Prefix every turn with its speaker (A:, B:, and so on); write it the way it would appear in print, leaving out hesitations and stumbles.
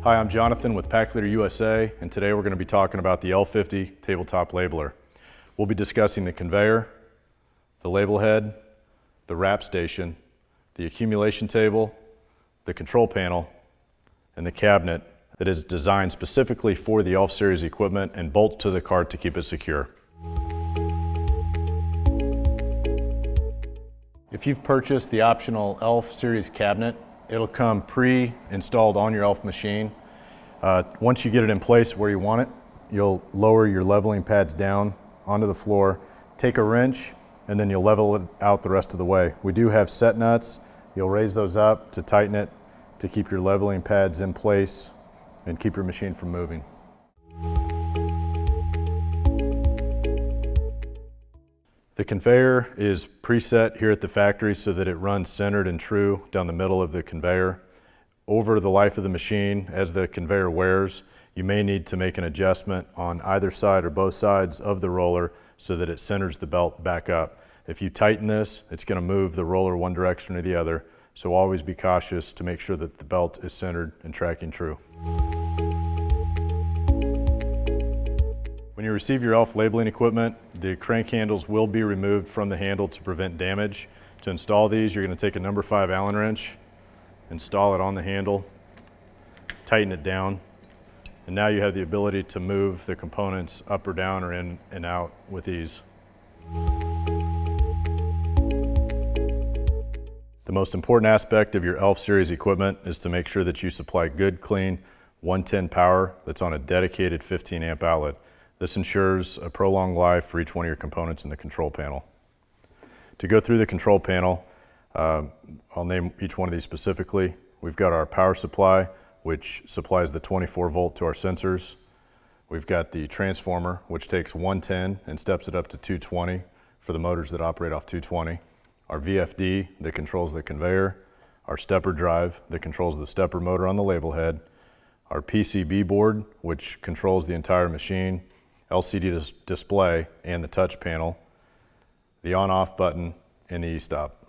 A: Hi, I'm Jonathan with Pack Leader USA, and today we're going to be talking about the ELF-50 tabletop labeler. We'll be discussing the conveyor, the label head, the wrap station, the accumulation table, the control panel, and the cabinet that is designed specifically for the ELF series equipment and bolt to the cart to keep it secure. If you've purchased the optional ELF series cabinet, it'll come pre-installed on your ELF machine. Once you get it in place where you want it, you'll lower your leveling pads down onto the floor, take a wrench, and then you'll level it out the rest of the way. We do have set nuts. You'll raise those up to tighten it to keep your leveling pads in place and keep your machine from moving. The conveyor is preset here at the factory so that it runs centered and true down the middle of the conveyor. Over the life of the machine, as the conveyor wears, you may need to make an adjustment on either side or both sides of the roller so that it centers the belt back up. If you tighten this, it's going to move the roller one direction or the other, so always be cautious to make sure that the belt is centered and tracking true. When you receive your ELF labeling equipment, the crank handles will be removed from the handle to prevent damage. To install these, you're going to take a number 5 Allen wrench, install it on the handle, tighten it down, and now you have the ability to move the components up or down or in and out with ease. The most important aspect of your ELF series equipment is to make sure that you supply good, clean 110 power that's on a dedicated 15 amp outlet. This ensures a prolonged life for each one of your components in the control panel. To go through the control panel, I'll name each one of these specifically. We've got our power supply, which supplies the 24 volt to our sensors. We've got the transformer, which takes 110 and steps it up to 220 for the motors that operate off 220. Our VFD that controls the conveyor. Our stepper drive that controls the stepper motor on the label head. Our PCB board, which controls the entire machine, LCD display, and the touch panel, the on-off button, and the e-stop.